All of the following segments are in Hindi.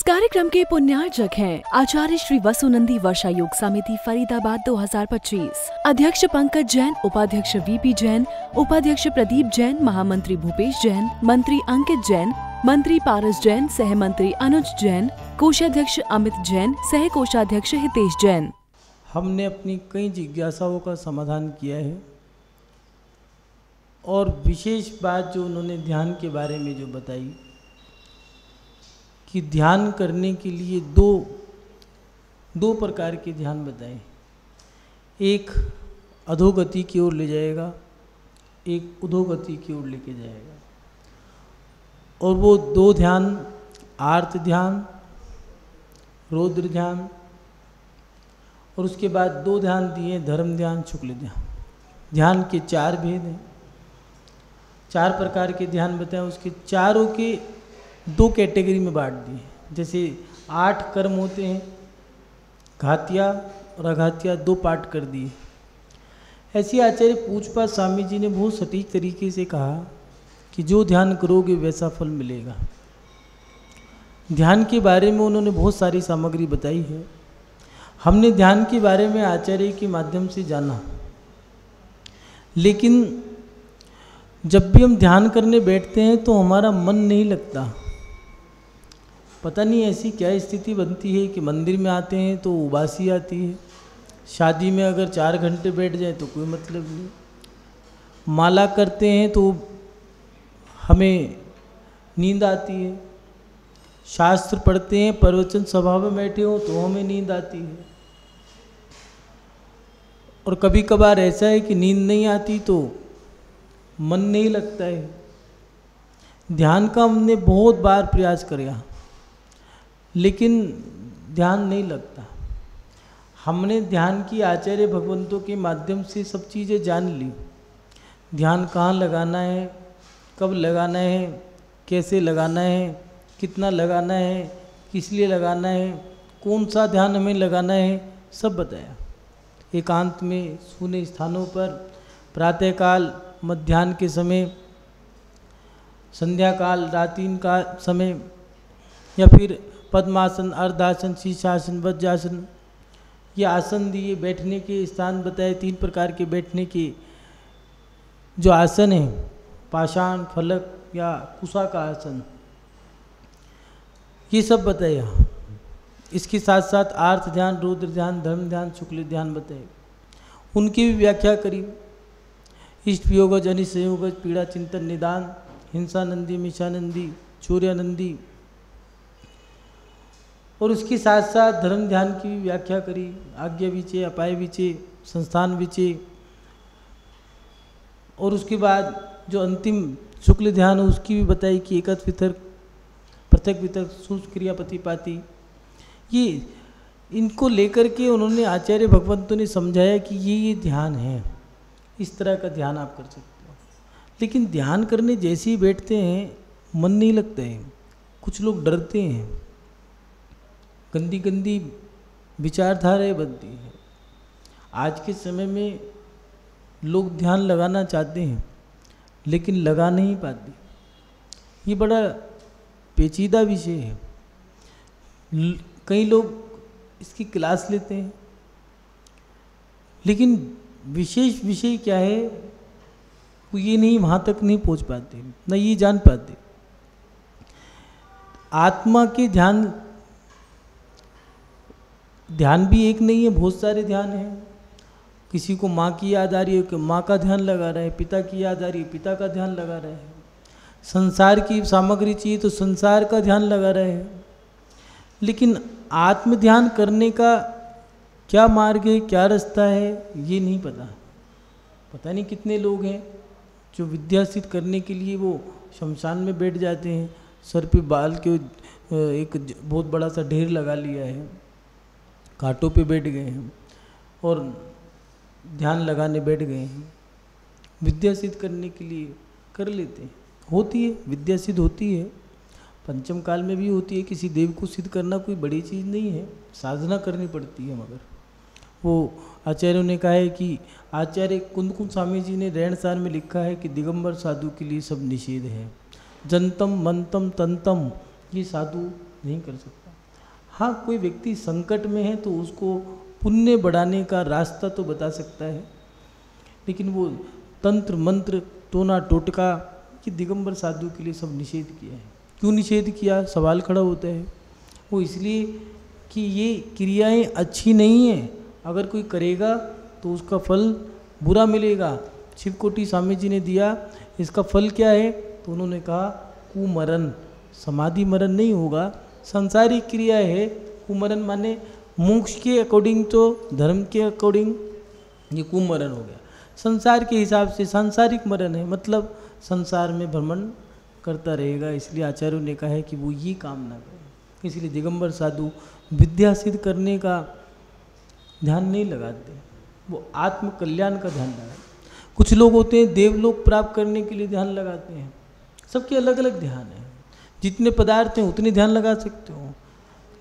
कार्यक्रम के पुण्यार्चक हैं आचार्य श्री वसुनंदी वर्षा योग समिति फरीदाबाद 2025, अध्यक्ष पंकज जैन, उपाध्यक्ष वीपी जैन, उपाध्यक्ष प्रदीप जैन, महामंत्री भूपेश जैन, मंत्री अंकित जैन, मंत्री पारस जैन, सह मंत्री अनुज जैन, कोषाध्यक्ष अमित जैन, सह कोषाध्यक्ष हितेश जैन। हमने अपनी कई जिज्ञासाओं का समाधान किया है और विशेष बात जो उन्होंने ध्यान के बारे में जो बताई कि ध्यान करने के लिए दो प्रकार के ध्यान बताए। एक अधोगति की ओर ले जाएगा, एक उधोगति की ओर लेके जाएगा। और वो दो ध्यान आर्त ध्यान, रौद्र ध्यान, और उसके बाद दो ध्यान दिए धर्म ध्यान, शुक्ल ध्यान। ध्यान के चार भेद हैं, चार प्रकार के ध्यान बताए। उसके चारों के दो कैटेगरी में बांट दिए। जैसे 8 कर्म होते हैं, घातिया और अघातिया, दो पार्ट कर दिए। ऐसी आचार्य पूजपाद स्वामी जी ने बहुत सटीक तरीके से कहा कि जो ध्यान करोगे वैसा फल मिलेगा। ध्यान के बारे में उन्होंने बहुत सारी सामग्री बताई है। हमने ध्यान के बारे में आचार्य के माध्यम से जाना, लेकिन जब भी हम ध्यान करने बैठते हैं तो हमारा मन नहीं लगता। पता नहीं ऐसी क्या स्थिति बनती है कि मंदिर में आते हैं तो उबासी आती है, शादी में अगर 4 घंटे बैठ जाए तो कोई मतलब नहीं, माला करते हैं तो हमें नींद आती है, शास्त्र पढ़ते हैं, प्रवचन सभा में बैठे हो तो हमें नींद आती है। और कभी कभार ऐसा है कि नींद नहीं आती तो मन नहीं लगता है। ध्यान का हमने बहुत बार प्रयास किया लेकिन ध्यान नहीं लगता। हमने ध्यान की आचार्य भगवंतों के माध्यम से सब चीज़ें जान ली। ध्यान कहाँ लगाना है, कब लगाना है, कैसे लगाना है, कितना लगाना है, किस लिए लगाना है, कौन सा ध्यान हमें लगाना है, सब बताया। एकांत में सूने स्थानों पर, प्रातःकाल, मध्याह्न के समय, संध्या काल, रात्रि का समय, या फिर पद्मासन, अर्धासन, शीर्षासन, वज्रासन, ये आसन दिए। बैठने के स्थान बताए, 3 प्रकार के बैठने के जो आसन हैं, पाषाण, फलक या कुशा का आसन, ये सब बताया। इसके साथ साथ आर्त ध्यान, रौद्र ध्यान, धर्म ध्यान, शुक्ल ध्यान बताए। उनकी भी व्याख्या करी। इष्ट वियोगज, अनिष्ट संयोगज, पीड़ा चिंतन निदान, हिंसानंदी, मिषानंदी, चौर्यानंदी। और उसके साथ साथ धर्म ध्यान की भी व्याख्या करी। आज्ञा विचय, अपाय विचय, संस्थान विचय। और उसके बाद जो अंतिम शुक्ल ध्यान है उसकी भी बताई कि एकत वितर्क, पृथक वितर्क, सूक्ष्म क्रिया, प्रतिपाती। ये इनको लेकर के उन्होंने आचार्य भगवंतों ने समझाया कि ये ध्यान है, इस तरह का ध्यान आप कर सकते हो। लेकिन ध्यान करने जैसे ही बैठते हैं मन नहीं लगता है। कुछ लोग डरते हैं, गंदी गंदी विचारधाराएं बनती हैं। आज के समय में लोग ध्यान लगाना चाहते हैं लेकिन लगा नहीं पाते। ये बड़ा पेचीदा विषय है। कई लोग इसकी क्लास लेते हैं लेकिन विशेष विषय क्या है वो ये नहीं, वहाँ तक नहीं पहुँच पाते, न ये जान पाते। आत्मा के ध्यान भी एक नहीं है, बहुत सारे ध्यान हैं। किसी को माँ की याद आ रही है कि माँ का ध्यान लगा रहा है, पिता की याद आ रही है, पिता का ध्यान लगा रहा है, संसार की सामग्री चाहिए तो संसार का ध्यान लगा रहे हैं। लेकिन आत्म ध्यान करने का क्या मार्ग है, क्या रास्ता है, ये नहीं पता। पता नहीं कितने लोग हैं जो विद्या सिद्ध करने के लिए वो शमशान में बैठ जाते हैं, सर पे बाल के एक बहुत बड़ा सा ढेर लगा लिया है, घाटों पे बैठ गए हैं और ध्यान लगाने बैठ गए हैं। विद्या सिद्ध करने के लिए कर लेते हैं, होती है विद्या सिद्ध होती है, पंचम काल में भी होती है। किसी देव को सिद्ध करना कोई बड़ी चीज़ नहीं है, साधना करनी पड़ती है। मगर वो आचार्यों ने कहा है कि आचार्य कुंदकुंद स्वामी जी ने रहन सहन में लिखा है कि दिगंबर साधु के लिए सब निषेध है। जनतम मंतम तंतम ये साधु नहीं कर सकता। हाँ, कोई व्यक्ति संकट में है तो उसको पुण्य बढ़ाने का रास्ता तो बता सकता है, लेकिन वो तंत्र मंत्र टोना टोटका कि दिगंबर साधु के लिए सब निषेध किया है। क्यों निषेध किया, सवाल खड़ा होता है। वो इसलिए कि ये क्रियाएं अच्छी नहीं हैं, अगर कोई करेगा तो उसका फल बुरा मिलेगा। शिवकोटि स्वामी जी ने दिया, इसका फल क्या है, तो उन्होंने कहा कुमरण, समाधि मरण नहीं होगा, सांसारिक क्रिया है। कुमरण माने मोक्ष के अकॉर्डिंग तो धर्म के अकॉर्डिंग ये कुमरण हो गया, संसार के हिसाब से सांसारिक मरण है, मतलब संसार में भ्रमण करता रहेगा। इसलिए आचार्यों ने कहा है कि वो ये काम ना करे। इसलिए दिगंबर साधु विद्या सिद्ध करने का ध्यान नहीं लगाते, वो आत्म कल्याण का ध्यान लगाते। कुछ लोग होते हैं देवलोक प्राप्त करने के लिए ध्यान लगाते हैं, सबके अलग अलग ध्यान है। जितने पदार्थ हैं उतने ध्यान लगा सकते हो।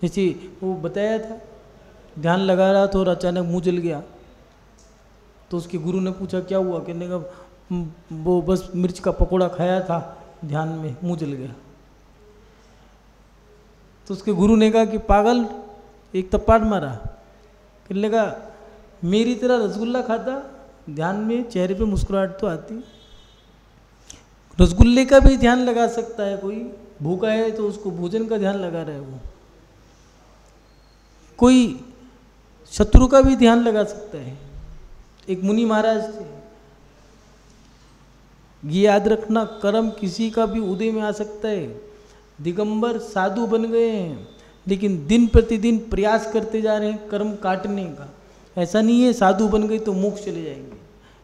जैसे वो बताया था, ध्यान लगा रहा था और अचानक मुंह जल गया, तो उसके गुरु ने पूछा क्या हुआ, कहने का वो बस मिर्च का पकोड़ा खाया था ध्यान में, मुंह जल गया। तो उसके गुरु ने कहा कि पागल, एक थप्पड़ मारा। कहने लगा मेरी तरह रसगुल्ला खाता, ध्यान में चेहरे पे मुस्कुराहट तो आती। रसगुल्ले का भी ध्यान लगा सकता है कोई, भूखा है तो उसको भोजन का ध्यान लगा रहा है वो। कोई शत्रु का भी ध्यान लगा सकता है। एक मुनि महाराज थे, ये याद रखना, कर्म किसी का भी उदय में आ सकता है। दिगंबर साधु बन गए हैं, लेकिन दिन प्रतिदिन प्रयास करते जा रहे हैं कर्म काटने का। ऐसा नहीं है साधु बन गए तो मोक्ष चले जाएंगे,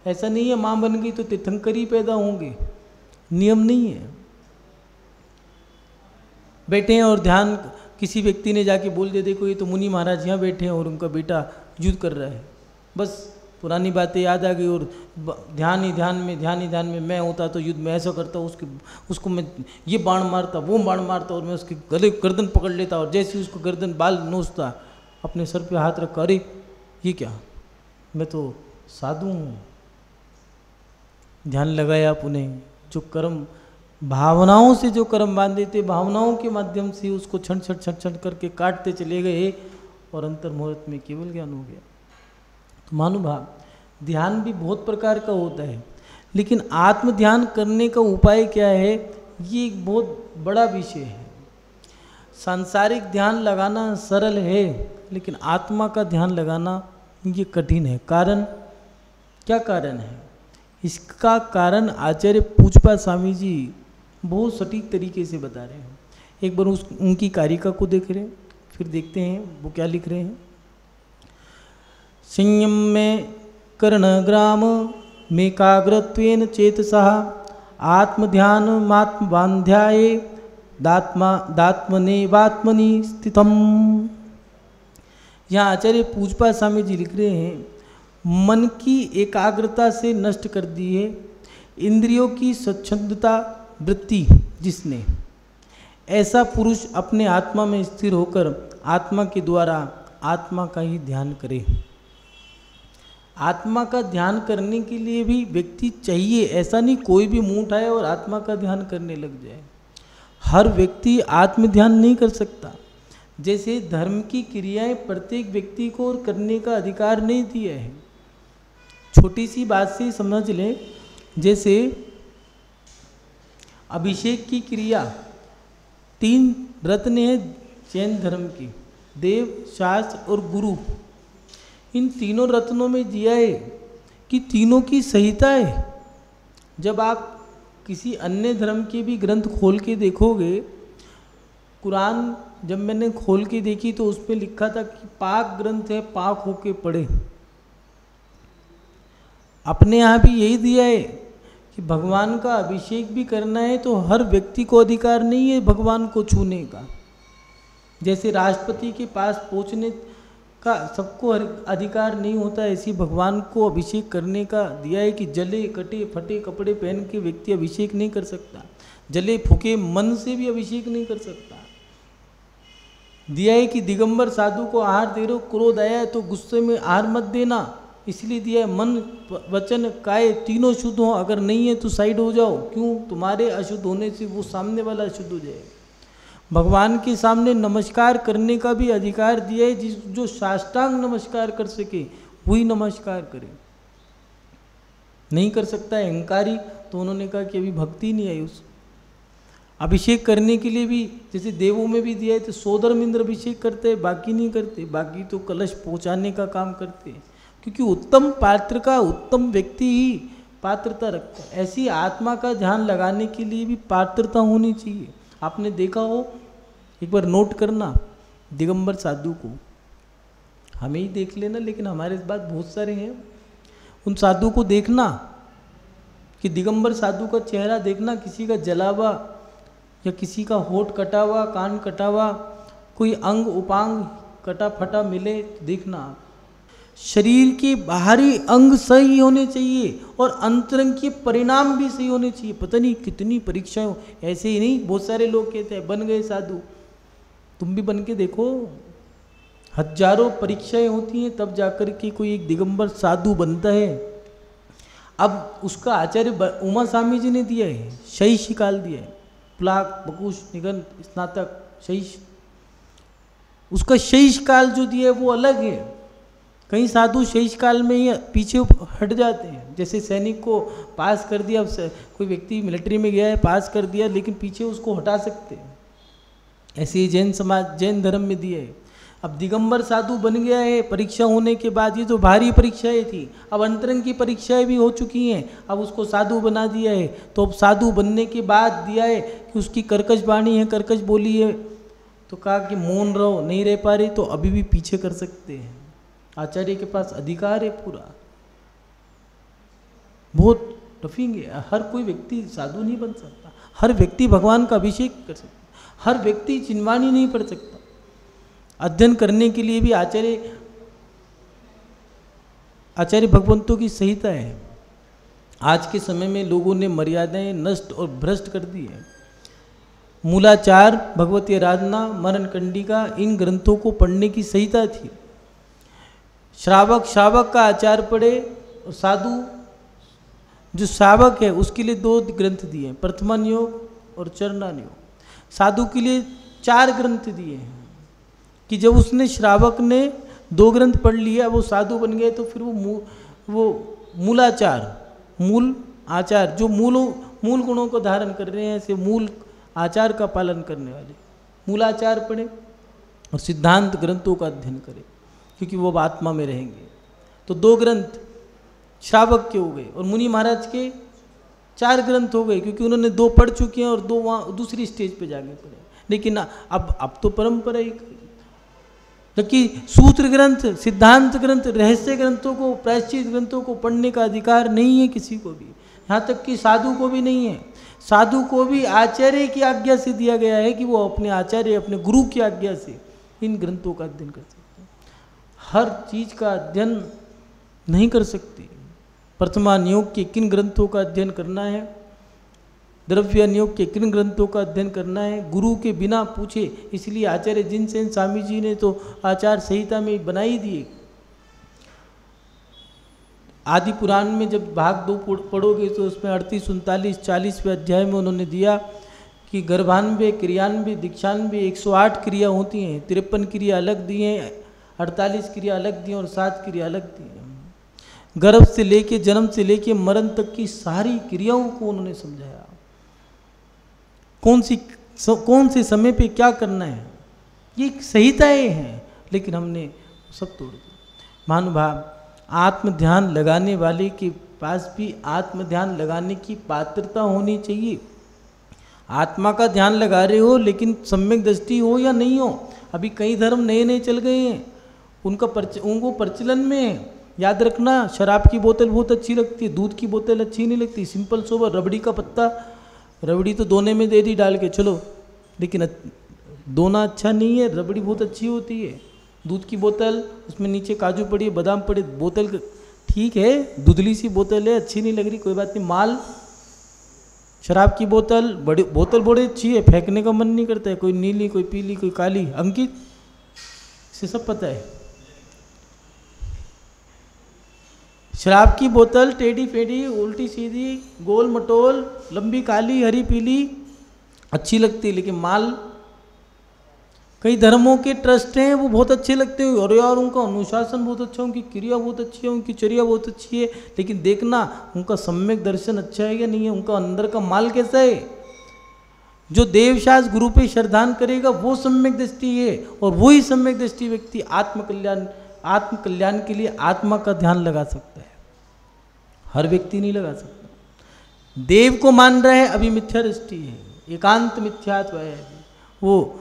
ऐसा नहीं है माँ बन गई तो तीर्थंकरी पैदा होंगे, नियम नहीं है। बैठे हैं और ध्यान, किसी व्यक्ति ने जाके बोल दिया देखो ये तो मुनि महाराज यहाँ बैठे हैं और उनका बेटा युद्ध कर रहा है, बस पुरानी बातें याद आ गई और ध्यान ही ध्यान में मैं होता तो युद्ध में ऐसा करता, उसको मैं ये बाण मारता, वो बाण मारता, और मैं उसके गले गर्दन पकड़ लेता, और जैसे उसको गर्दन बाल नोचता, अपने सर पे हाथ रख, अरे ये क्या, मैं तो साधु हूँ। ध्यान लगाया आपने, जो कर्म भावनाओं से जो कर्म बांधे थे, भावनाओं के माध्यम से उसको क्षण क्षण करके काटते चले गए, और अंतर मुहूर्त में केवल ज्ञान हो गया। तो महानुभाव, ध्यान भी बहुत प्रकार का होता है, लेकिन आत्म ध्यान करने का उपाय क्या है, ये एक बहुत बड़ा विषय है। सांसारिक ध्यान लगाना सरल है, लेकिन आत्मा का ध्यान लगाना ये कठिन है। कारण क्या कारण है? इसका कारण आचार्य पूजपा स्वामी जी बहुत सटीक तरीके से बता रहे हैं। एक बार उनकी कारिका को देख रहे हैं, फिर देखते हैं वो क्या लिख रहे हैं। संयम में कर्णग्राम मेकाग्रत्वेन चेतसः आत्मध्यान मात्मबान्ध्याये दात्मनेवात्मनि स्थितम। यहाँ आचार्य पूजपा स्वामी जी लिख रहे हैं, मन की एकाग्रता से नष्ट कर दी है इंद्रियों की स्वच्छंदता वृत्ति जिसने, ऐसा पुरुष अपने आत्मा में स्थिर होकर आत्मा के द्वारा आत्मा का ही ध्यान करे। आत्मा का ध्यान करने के लिए भी व्यक्ति चाहिए, ऐसा नहीं कोई भी मुंह उठाए और आत्मा का ध्यान करने लग जाए। हर व्यक्ति आत्म ध्यान नहीं कर सकता। जैसे धर्म की क्रियाएं प्रत्येक व्यक्ति को करने का अधिकार नहीं दिया है। छोटी सी बात से समझ लें, जैसे अभिषेक की क्रिया 3 रत्न हैं जैन धर्म की, देव, शास्त्र और गुरु। इन तीनों रत्नों में दिया है कि तीनों की संहिता है। जब आप किसी अन्य धर्म के भी ग्रंथ खोल के देखोगे, कुरान जब मैंने खोल के देखी तो उसमें लिखा था कि पाक ग्रंथ है, पाक होके पढ़े। अपने यहाँ भी यही दिया है कि भगवान का अभिषेक भी करना है तो हर व्यक्ति को अधिकार नहीं है भगवान को छूने का। जैसे राष्ट्रपति के पास पहुँचने का सबको अधिकार नहीं होता, ऐसी भगवान को अभिषेक करने का दिया है कि जले कटे फटे कपड़े पहन के व्यक्ति अभिषेक नहीं कर सकता, जले फूके मन से भी अभिषेक नहीं कर सकता। दिया है कि दिगंबर साधु को आहार दे रहे हो, क्रोध आया है तो गुस्से में आहार मत देना, इसलिए दिया है मन वचन काय तीनों शुद्ध हो, अगर नहीं है तो साइड हो जाओ। क्यों? तुम्हारे अशुद्ध होने से वो सामने वाला अशुद्ध हो जाएगा। भगवान के सामने नमस्कार करने का भी अधिकार दिया है। जो साष्टांग नमस्कार कर सके वही नमस्कार करे, नहीं कर सकता है अहंकारी, तो उन्होंने कहा कि अभी भक्ति नहीं आई। उस अभिषेक करने के लिए भी जैसे देवों में भी दिया है, तो सोदर इंद्र अभिषेक करते हैं, बाकी नहीं करते, बाकी तो कलश पहुंचाने का काम करते हैं, क्योंकि उत्तम पात्र का उत्तम व्यक्ति ही पात्रता रखता है। ऐसी आत्मा का ध्यान लगाने के लिए भी पात्रता होनी चाहिए। आपने देखा हो, एक बार नोट करना, दिगंबर साधु को, हमें ही देख लेना, लेकिन हमारे पास बहुत सारे हैं, उन साधु को देखना कि दिगंबर साधु का चेहरा देखना, किसी का जला हुआ या किसी का होठ कटा हुआ, कान कटा हुआ, कोई अंग उपांग कटा फटा मिले तो देखना। शरीर के बाहरी अंग सही होने चाहिए और अंतरंग के परिणाम भी सही होने चाहिए। पता नहीं कितनी परीक्षाएं, ऐसे ही नहीं, बहुत सारे लोग कहते हैं बन गए साधु, तुम भी बन के देखो, हजारों परीक्षाएं होती हैं तब जाकर के कोई एक दिगंबर साधु बनता है। अब उसका आचार्य उमा स्वामी जी ने दिया है, शैष काल दिया है, प्लाक बकुश निगंध स्नातक शैष, उसका शैष काल जो दिया है वो अलग है। कई साधु शैष काल में ही पीछे हट जाते हैं, जैसे सैनिक को पास कर दिया, कोई व्यक्ति मिलिट्री में गया है पास कर दिया, लेकिन पीछे उसको हटा सकते हैं, ऐसे ही जैन समाज जैन धर्म में दिया है। अब दिगंबर साधु बन गया है परीक्षा होने के बाद, ये तो भारी परीक्षाएं थी, अब अंतरंग की परीक्षाएं भी हो चुकी हैं, अब उसको साधु बना दिया है। तो अब साधु बनने के बाद दिया है कि उसकी कर्कश वाणी है, कर्कश बोली है, तो कहा कि मौन रहो, नहीं रह पा रही तो अभी भी पीछे कर सकते हैं, आचार्य के पास अधिकार है पूरा। बहुत टफिंग है, हर कोई व्यक्ति साधु नहीं बन सकता, हर व्यक्ति भगवान का अभिषेक कर सकता, हर व्यक्ति चिन्वाणी नहीं पढ़ सकता। अध्ययन करने के लिए भी आचार्य भगवंतों की संहिता है। आज के समय में लोगों ने मर्यादाएं नष्ट और भ्रष्ट कर दी है। मूलाचार, भगवती आराधना, मरण कंडिका, इन ग्रंथों को पढ़ने की संहिता थी। श्रावक का आचार पढ़े, और साधु जो श्रावक है उसके लिए 2 ग्रंथ दिए हैं, प्रथमान योग और चरणान योग। साधु के लिए 4 ग्रंथ दिए हैं कि जब उसने श्रावक ने 2 ग्रंथ पढ़ लिया, वो साधु बन गए, तो फिर वो मूलाचार, मूल आचार, जो मूल गुणों को धारण कर रहे हैं, ऐसे मूल आचार का पालन करने वाले मूलाचार पढ़े और सिद्धांत ग्रंथों का अध्ययन करें, क्योंकि वो आत्मा में रहेंगे। तो 2 ग्रंथ श्रावक के हो गए, और मुनि महाराज के 4 ग्रंथ हो गए, क्योंकि उन्होंने 2 पढ़ चुके हैं और 2 वहाँ दूसरी स्टेज पे जाके पढ़े। लेकिन अब तो परंपरा ही, जबकि सूत्र ग्रंथ, सिद्धांत ग्रंथ, रहस्य ग्रंथों को, प्रायश्चित ग्रंथों को पढ़ने का अधिकार नहीं है किसी को भी, यहाँ तक कि साधु को भी नहीं है। साधु को भी आचार्य की आज्ञा से दिया गया है कि वो अपने आचार्य, अपने गुरु की आज्ञा से इन ग्रंथों का अध्ययन कर सकते हैं। हर चीज़ का अध्ययन नहीं कर सकते। प्रथमान योग के किन ग्रंथों का अध्ययन करना है, द्रव्यान योग के किन ग्रंथों का अध्ययन करना है, गुरु के बिना पूछे। इसलिए आचार्य जिनसेन स्वामी जी ने तो आचार संहिता में बनाई दिए। आदि पुराण में जब भाग 2 पढ़ोगे तो उसमें 38, 39, 40वें अध्याय में उन्होंने दिया कि गर्भान्वय, क्रियान्वय, दीक्षान्वय 108 क्रिया होती हैं। 53 क्रिया अलग दी हैं, 48 क्रिया अलग दी हैं और 7 क्रिया अलग दी हैं। गर्भ से लेके, जन्म से लेके मरण तक की सारी क्रियाओं को उन्होंने समझाया, कौन से समय पे क्या करना है, ये संहिताएं हैं, लेकिन हमने सब तोड़ दिया। महानुभाव, आत्म ध्यान लगाने वाले के पास भी आत्म ध्यान लगाने की पात्रता होनी चाहिए। आत्मा का ध्यान लगा रहे हो, लेकिन सम्यक दृष्टि हो या नहीं हो। अभी कई धर्म नए नए चल गए हैं, उनको प्रचलन में है। याद रखना, शराब की बोतल बहुत अच्छी लगती है, दूध की बोतल अच्छी नहीं लगती। सिंपल सोबर, रबड़ी का पत्ता, रबड़ी तो दोने में दे दी डाल के, चलो, लेकिन दोना अच्छा नहीं है। रबड़ी बहुत अच्छी होती है। दूध की बोतल, उसमें नीचे काजू पड़ी, बादाम पड़े, बोतल ठीक है, धुंधली सी बोतल है, अच्छी नहीं लग रही, कोई बात नहीं। माल, शराब की बोतल बड़ी अच्छी है, फेंकने का मन नहीं करता है। कोई नीली, कोई पीली, कोई काली। अंकित, इसे सब पता है। शराब की बोतल टेढ़ी फेढ़ी, उल्टी सीधी, गोल मटोल, लंबी, काली, हरी, पीली अच्छी लगती है, लेकिन माल कई धर्मों के ट्रस्ट हैं, वो बहुत अच्छे लगते हैं, और यार उनका अनुशासन बहुत अच्छा है, उनकी क्रिया बहुत अच्छी है, उनकी चर्या बहुत अच्छी है, लेकिन देखना उनका सम्यक दर्शन अच्छा है या नहीं है, उनका अंदर का माल कैसा है। जो देवशास्त्र गुरु पे श्रद्धान करेगा वो सम्यक दृष्टि है, और वही सम्यक दृष्टि व्यक्ति आत्मकल्याण के लिए आत्मा का ध्यान लगा सकता है, हर व्यक्ति नहीं लगा सकता। देव को मान रहा है अभी मिथ्या दृष्टि है, एकांत मिथ्यात्व है, वो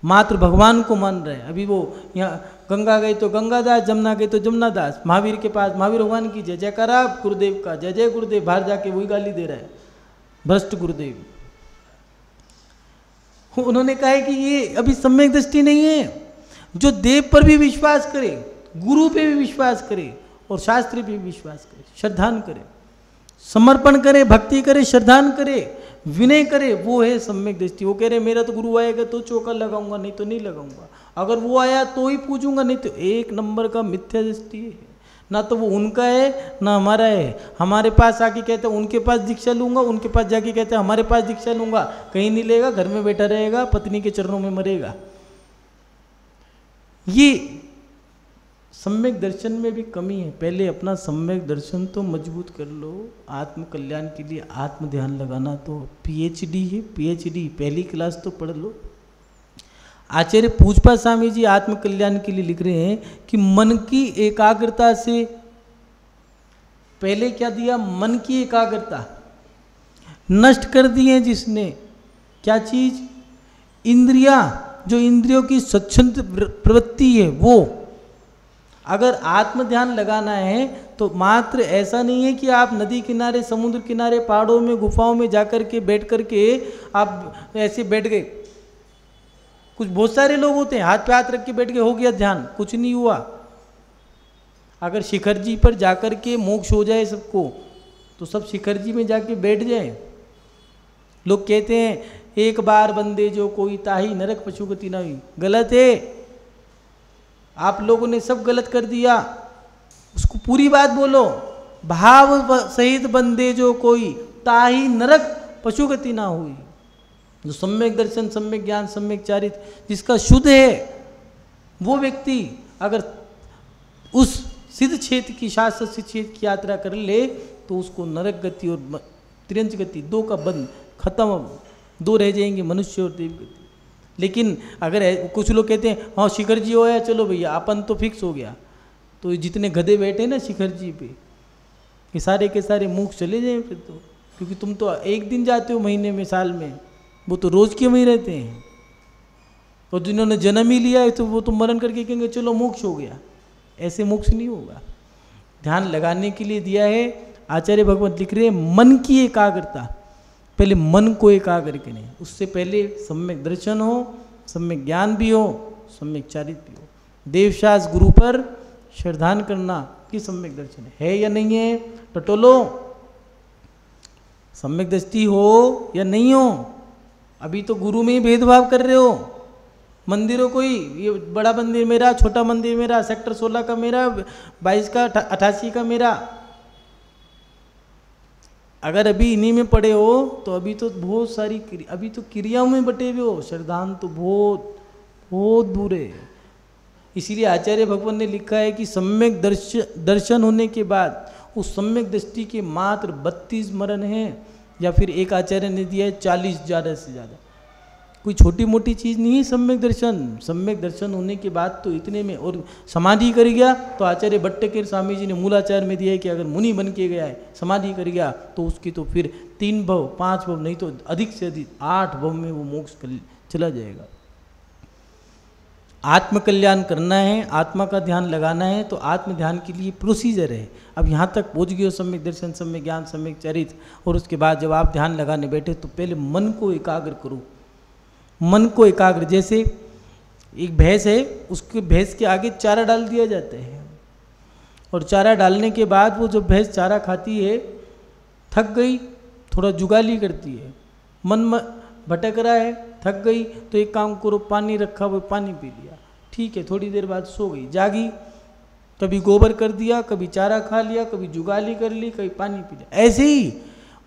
मात्र भगवान को मान रहे हैं। अभी वो यहाँ गंगा गए तो गंगादास, जमुना गए तो जमुनादास, महावीर के पास महावीर भगवान की जय जयकारा, गुरुदेव का जय जय गुरुदेव, बाहर जाके वही गाली दे रहा है, भ्रष्ट गुरुदेव। उन्होंने कहा है कि ये अभी सम्यक दृष्टि नहीं है। जो देव पर भी विश्वास करे, गुरु पे भी विश्वास करे, और शास्त्र पे भी विश्वास करे, श्रद्धान करे, समर्पण करे, भक्ति करे, श्रद्धान करे, विनय करे, वो है सम्यक दृष्टि। वो कह रहे मेरा तो गुरु आएगा तो चौका लगाऊंगा, नहीं तो नहीं लगाऊंगा, अगर वो आया तो ही पूजूंगा, नहीं तो एक नंबर का मिथ्या दृष्टि है। ना तो वो उनका है ना हमारा है। हमारे पास आके कहते हैं उनके पास दीक्षा लूंगा, उनके पास जाके कहते हैं हमारे पास दीक्षा लूंगा, कहीं नहीं लेगा, घर में बैठा रहेगा, पत्नी के चरणों में मरेगा। ये सम्यक दर्शन में भी कमी है। पहले अपना सम्यक दर्शन तो मजबूत कर लो। आत्म कल्याण के लिए आत्म ध्यान लगाना तो पीएचडी है, पीएचडी पहली क्लास तो पढ़ लो। आचार्य पूजपा स्वामी जी आत्म कल्याण के लिए लिख रहे हैं कि मन की एकाग्रता से, पहले क्या दिया, मन की एकाग्रता नष्ट कर दी है जिसने। क्या चीज? इंद्रियां, जो इंद्रियों की स्वच्छंद प्रवृत्ति है वो। अगर आत्म ध्यान लगाना है तो मात्र ऐसा नहीं है कि आप नदी किनारे, समुद्र किनारे, पहाड़ों में, गुफाओं में जाकर के बैठ कर के आप ऐसे बैठ गए। कुछ बहुत सारे लोग होते हैं हाथ पे हाथ रख के बैठ के हो गया ध्यान, कुछ नहीं हुआ। अगर शिखर जी पर जाकर के मोक्ष हो जाए सबको तो सब शिखर जी में जाके बैठ जाए। लोग कहते हैं एक बार बंदे जो कोई ताही नरक पशुगति न हुई, गलत है। आप लोगों ने सब गलत कर दिया। उसको पूरी बात बोलो, भाव सहित बंदे जो कोई ताही नरक पशुगति ना हुई। जो सम्यक दर्शन, सम्यक ज्ञान, सम्यक चारित्र जिसका शुद्ध है वो व्यक्ति अगर उस सिद्ध क्षेत्र की, शाश्वत सिद्ध क्षेत्र की यात्रा कर ले तो उसको नरक गति और त्रियंच गति दो का बंद खत्म, दो रह जाएंगे, मनुष्य और देव गति। लेकिन अगर कुछ लोग कहते हैं हाँ शिखर जी हो गया, चलो भैया अपन तो फिक्स हो गया, तो जितने गधे बैठे ना शिखर जी पे ये सारे के सारे मोक्ष चले जाए फिर तो। क्योंकि तुम तो एक दिन जाते हो महीने में, साल में, वो तो रोज के वहीं रहते हैं। और जिन्होंने जन्म ही लिया है तो वो तो मरण करके कहेंगे चलो मोक्ष हो गया। ऐसे मोक्ष नहीं होगा। ध्यान लगाने के लिए दिया है, आचार्य भगवत लिख रहे हैं मन की एकाग्रता। पहले मन को एकाग्र करें, उससे पहले सम्यक दर्शन हो, सम्यक ज्ञान भी हो, सम्यक चारित्र भी हो। देवशास्त्र गुरु पर श्रद्धान करना कि सम्यक दर्शन है या नहीं है, टटोलो। सम्यक दृष्टि हो या नहीं हो, अभी तो गुरु में ही भेदभाव कर रहे हो। मंदिरों को ही, ये बड़ा मंदिर मेरा, छोटा मंदिर मेरा, सेक्टर 16 का मेरा, 22 का, 88 का मेरा। अगर अभी इन्हीं में पड़े हो तो अभी तो बहुत सारी अभी तो क्रियाओं में बटे हुए हो। श्रद्धान तो बहुत बहुत बुरे है। इसीलिए आचार्य भगवान ने लिखा है कि सम्यक दर्शन होने के बाद उस सम्यक दृष्टि के मात्र 32 मरण हैं, या फिर एक आचार्य ने दिया है 40 ज़्यादा से ज़्यादा। कोई छोटी मोटी चीज़ नहीं है सम्यक दर्शन। सम्यक दर्शन होने के बाद तो इतने में, और समाधि कर गया तो आचार्य भट्टकेर स्वामी जी ने मूलाचार में दिया है कि अगर मुनि बन के गया है, समाधि कर गया तो उसकी तो फिर 3 भव 5 भव नहीं तो अधिक से अधिक 8 भव में वो मोक्ष चला जाएगा। आत्म कल्याण करना है, आत्मा का ध्यान लगाना है तो आत्म ध्यान के लिए प्रोसीजर है। अब यहाँ तक पहुँच गए हो सम्यक दर्शन, सम्यक ज्ञान, सम्यक चरित्र, और उसके बाद जब आप ध्यान लगाने बैठे तो पहले मन को एकाग्र करो। मन को एकाग्र, जैसे एक भैंस है, उसके भैंस के आगे चारा डाल दिया जाता है, और चारा डालने के बाद वो जब भैंस चारा खाती है, थक गई, थोड़ा जुगाली करती है, मन भटक रहा है, थक गई तो एक काम करो, पानी रखा वो पानी पी लिया, ठीक है, थोड़ी देर बाद सो गई, जागी, कभी गोबर कर दिया, कभी चारा खा लिया, कभी जुगाली कर ली, कभी पानी पी लिया। ऐसे ही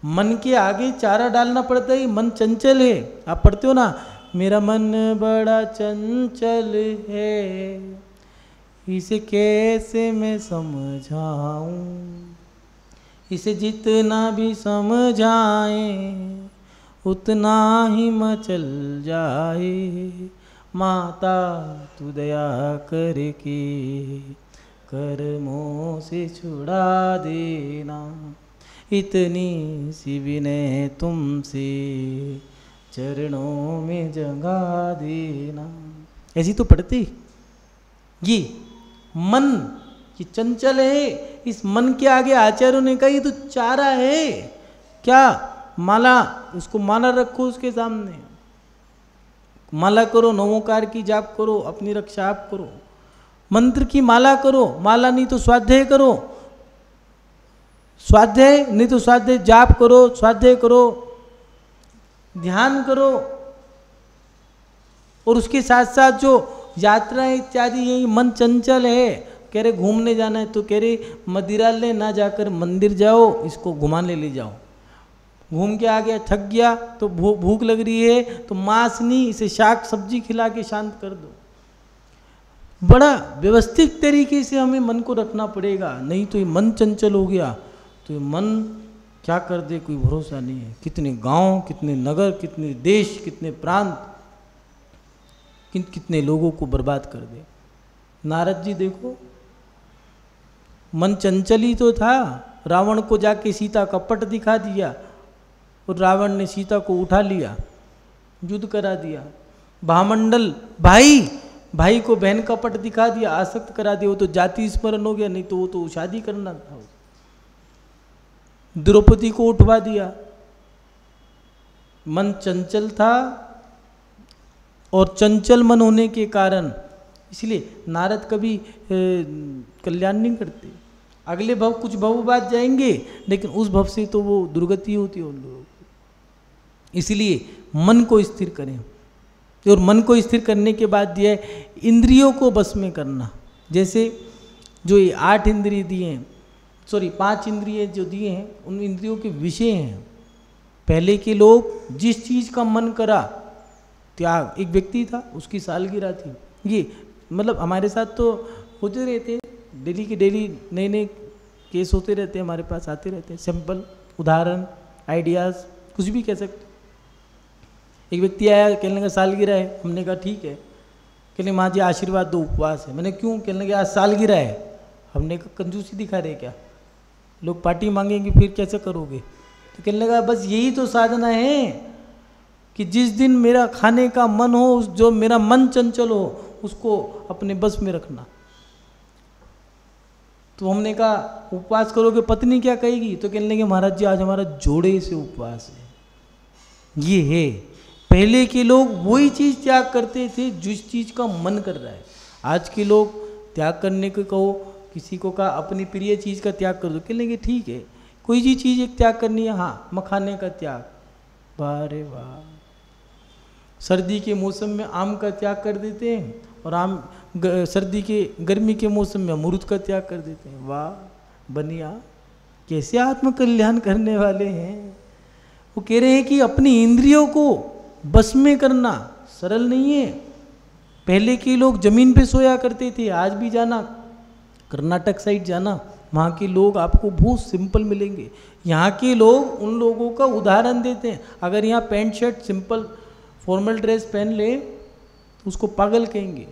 मन के आगे चारा डालना पड़ता है। मन चंचल है। आप पढ़ते हो ना, मेरा मन बड़ा चंचल है, इसे कैसे मैं समझाऊं। इसे जितना भी समझाएं उतना ही मचल जाए। माता तू दया करके कर्मों से छुड़ा देना, इतनी सी विनय तुमसे चरणों में जगा देना। ऐसी तो पढ़ती। ये मन ये चंचल है, इस मन के आगे आचार्यों ने कहा ये तो चारा है। क्या माला, उसको माला रखो उसके सामने, माला करो, नवोकार की जाप करो, अपनी रक्षा आप करो, मंत्र की माला करो, माला नहीं तो स्वाध्याय करो, स्वाध्याय नहीं तो स्वाध्याय जाप करो, स्वाध्याय करो, ध्यान करो। और उसके साथ साथ जो यात्राएं इत्यादि, यही मन चंचल है। कह रहे घूमने जाना है तो कह रहे मदिरालय ना जाकर मंदिर जाओ, इसको घुमाने ले जाओ। घूम के आ गया, थक गया, तो भूख लग रही है तो मांस नहीं, इसे शाक सब्जी खिला के शांत कर दो। बड़ा व्यवस्थित तरीके से हमें मन को रखना पड़ेगा, नहीं तो ये मन चंचल हो गया तो ये मन क्या कर दे कोई भरोसा नहीं है। कितने गांव, कितने नगर, कितने देश, कितने प्रांत, कितने लोगों को बर्बाद कर दे। नारद जी देखो, मन चंचल ही तो था। रावण को जाके सीता का पट दिखा दिया और रावण ने सीता को उठा लिया, युद्ध करा दिया। भामंडल भाई को बहन का पट दिखा दिया, आसक्त करा दिया। वो तो जाति स्मरण हो गया, नहीं तो वो तो शादी करना था। द्रौपदी को उठवा दिया। मन चंचल था और चंचल मन होने के कारण इसलिए नारद कभी कल्याण नहीं करते। अगले भव कुछ भव बाद जाएंगे, लेकिन उस भव से तो वो दुर्गति होती है उन लोगों को। इसलिए मन को स्थिर करें, और मन को स्थिर करने के बाद यह इंद्रियों को बस में करना। जैसे जो ये 8 इंद्रिय दिए हैं, 5 इंद्रिय जो दिए हैं, उन इंद्रियों के विषय हैं। पहले के लोग जिस चीज़ का मन करा त्याग। एक व्यक्ति था, उसकी सालगिरह थी। ये मतलब हमारे साथ तो होते रहते हैं, डेली के डेली नए नए केस होते रहते हैं, हमारे पास आते रहते हैं। सिंपल उदाहरण, आइडियाज़, कुछ भी कह सकते। एक व्यक्ति आया, कहने लगा सालगिरह है। हमने कहा ठीक है। कहने माँ जी आशीर्वाद दो, उपवास है। मैंने क्यों? कहने लगे आज सालगिरह है। हमने कहा कंजूसी दिखा रहे क्या? लोग पार्टी मांगेंगे फिर कैसे करोगे? तो कहने लगा बस यही तो साधना है कि जिस दिन मेरा खाने का मन हो, जो मेरा मन चंचल हो, उसको अपने बस में रखना। तो हमने कहा उपवास करोगे, पत्नी क्या कहेगी? तो कहने लगे महाराज जी आज हमारा जोड़े से उपवास है। ये है, पहले के लोग वही चीज़ त्याग करते थे जिस चीज़ का मन कर रहा है। आज के लोग त्याग करने को कहो, किसी को कहा अपनी प्रिय चीज़ का त्याग कर दो, कहने लगे ठीक है कोई जी चीज़ एक त्याग करनी है, हाँ मखाने का त्याग। वाह रे वाह। सर्दी के मौसम में आम का त्याग कर देते हैं, और सर्दी के गर्मी के मौसम में अमरूद का त्याग कर देते हैं। वाह बनिया, कैसे आत्म कल्याण करने वाले हैं। वो कह रहे हैं कि अपनी इंद्रियों को बस में करना सरल नहीं है। पहले के लोग जमीन पे सोया करते थे। आज भी जाना कर्नाटक साइड जाना, वहाँ के लोग आपको बहुत सिंपल मिलेंगे। यहाँ के लोग उन लोगों का उदाहरण देते हैं। अगर यहाँ pant shirt simple formal dress पहन ले तो उसको पागल कहेंगे,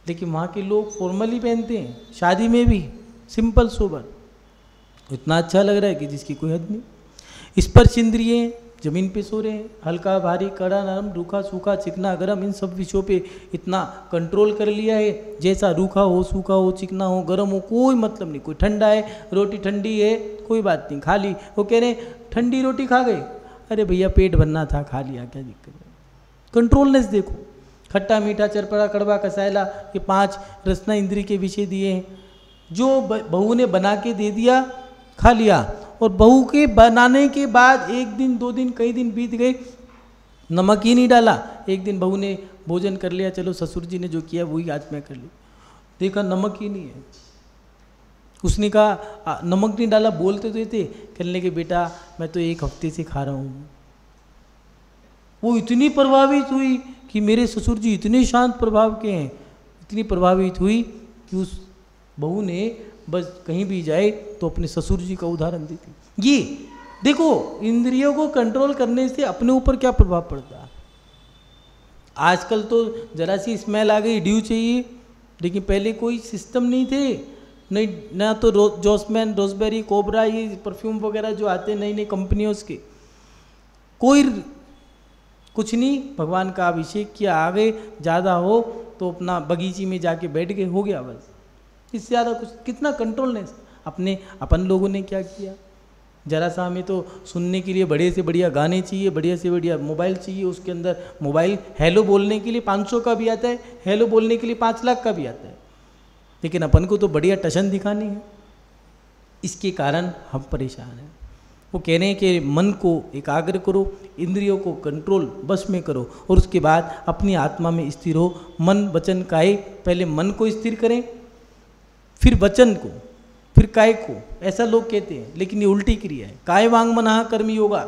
लेकिन वहाँ के लोग फॉर्मल ही पहनते हैं, शादी में भी सिंपल सोबर। इतना अच्छा लग रहा है कि जिसकी कोई हद नहीं। स्पर्श इंद्रिय जमीन पे सो रहे हैं, हल्का भारी, कड़ा नरम, रूखा सूखा, चिकना गरम, इन सब विषयों पे इतना कंट्रोल कर लिया है। जैसा रूखा हो, सूखा हो, चिकना हो, गरम हो, कोई मतलब नहीं। कोई ठंडा है, रोटी ठंडी है, कोई बात नहीं, खा ली। वो कह रहे ठंडी रोटी खा गए, अरे भैया पेट भरना था, खा लिया, क्या दिक्कत है। कंट्रोलनेस देखो। खट्टा मीठा चरपड़ा कड़वा कसायला, ये 5 रसना इंद्रिय के विषय दिए हैं। जो बहू ने बना के दे दिया, खा लिया। और बहू के बनाने के बाद 1 दिन 2 दिन कई दिन बीत गए, नमक ही नहीं डाला। एक दिन बहू ने भोजन कर लिया, चलो ससुर जी ने जो किया वही आज मैं कर ली, देखा नमक ही नहीं है। उसने कहा नमक नहीं डाला, बोलते तो थे। कहने लगे बेटा मैं तो 1 हफ्ते से खा रहा हूँ। वो इतनी प्रभावित हुई कि मेरे ससुर जी इतने शांत प्रभाव के हैं, इतनी प्रभावित हुई कि उस बहू ने बस कहीं भी जाए तो अपने ससुर जी का उदाहरण देती। ये देखो इंद्रियों को कंट्रोल करने से अपने ऊपर क्या प्रभाव पड़ता है। आजकल तो जरा सी स्मेल आ गई ड्यू चाहिए, लेकिन पहले कोई सिस्टम नहीं थे, नहीं ना तो जॉसमैन, रोजबेरी, कोबरा, ये परफ्यूम वगैरह जो आते नई नई कंपनियों के, कोई कुछ नहीं, भगवान का अभिषेक किया, आ गए, ज़्यादा हो तो अपना बगीची में जाके बैठ गए, हो गया बस। इससे ज़्यादा कुछ कितना कंट्रोल नहीं। अपन लोगों ने क्या किया, जरा सा हमें तो सुनने के लिए बढ़िया से बढ़िया गाने चाहिए, बढ़िया से बढ़िया मोबाइल चाहिए, उसके अंदर मोबाइल हेलो बोलने के लिए 500 का भी आता है, हेलो बोलने के लिए 5 लाख का भी आता है, लेकिन अपन को तो बढ़िया टशन दिखानी है। इसके कारण हम परेशान हैं। वो कह रहे हैं कि मन को एकाग्र करो, इंद्रियों को कंट्रोल बस में करो, और उसके बाद अपनी आत्मा में स्थिर हो। मन वचन काये, पहले मन को स्थिर करें, फिर वचन को, फिर काय को, ऐसा लोग कहते हैं, लेकिन ये उल्टी क्रिया है। काय वांग मनः कर्म योगा।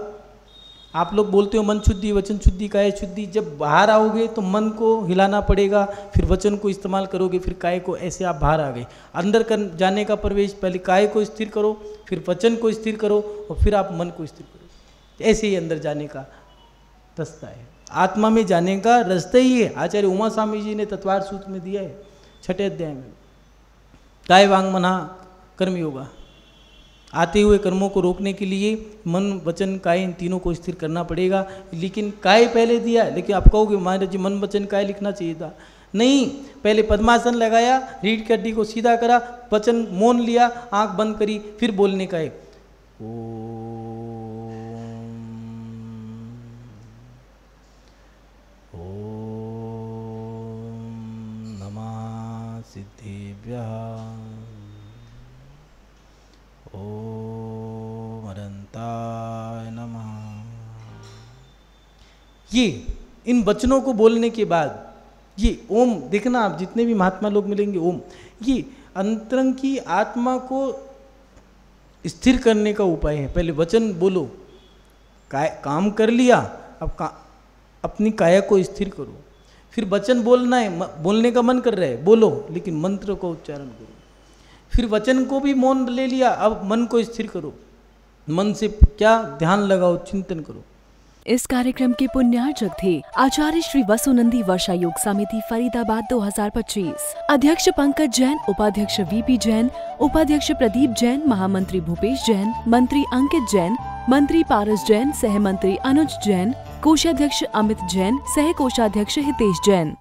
आप लोग बोलते हो मन शुद्धि, वचन शुद्धि, काय शुद्धि। जब बाहर आओगे तो मन को हिलाना पड़ेगा, फिर वचन को इस्तेमाल करोगे, फिर काय को, ऐसे आप बाहर आ गए। अंदर कर जाने का प्रवेश, पहले काय को स्थिर करो, फिर वचन को स्थिर करो, और फिर आप मन को स्थिर करो। ऐसे ही अंदर जाने का रास्ता है, आत्मा में जाने का रास्ता ही है। आचार्य उमा स्वामी जी ने तत्वार सूत्र में दिया है 6ठे अध्याय में, काय वांग मनः कर्म योगा। आते हुए कर्मों को रोकने के लिए मन वचन काय इन तीनों को स्थिर करना पड़ेगा। लेकिन काय पहले दिया, लेकिन आप कहोगे महाराज जी मन वचन काय लिखना चाहिए था। नहीं, पहले पद्मासन लगाया, रीढ़ की हड्डी को सीधा करा, वचन मौन लिया, आंख बंद करी, फिर बोलने का है ओम नमः सिद्धेभ्यः, ओम अनंताय नमः। ये इन वचनों को बोलने के बाद ये ओम, देखना आप जितने भी महात्मा लोग मिलेंगे, ओम ये अंतरंग की आत्मा को स्थिर करने का उपाय है। पहले वचन बोलो, काम कर लिया, अब अपनी काया को स्थिर करो, फिर वचन बोलना है, बोलने का मन कर रहा है बोलो, लेकिन मंत्र का उच्चारण करो। फिर वचन को भी मौन ले लिया, अब मन को स्थिर करो, मन से क्या ध्यान लगाओ, चिंतन करो। इस कार्यक्रम के पुण्यार्चक थे आचार्य श्री वसुनंदी वर्षा योग समिति फरीदाबाद 2025, अध्यक्ष पंकज जैन, उपाध्यक्ष वीपी जैन, उपाध्यक्ष प्रदीप जैन, महामंत्री भूपेश जैन, मंत्री अंकित जैन, मंत्री पारस जैन, सह मंत्री अनुज जैन, कोषाध्यक्ष अमित जैन, सह कोषाध्यक्ष हितेश जैन।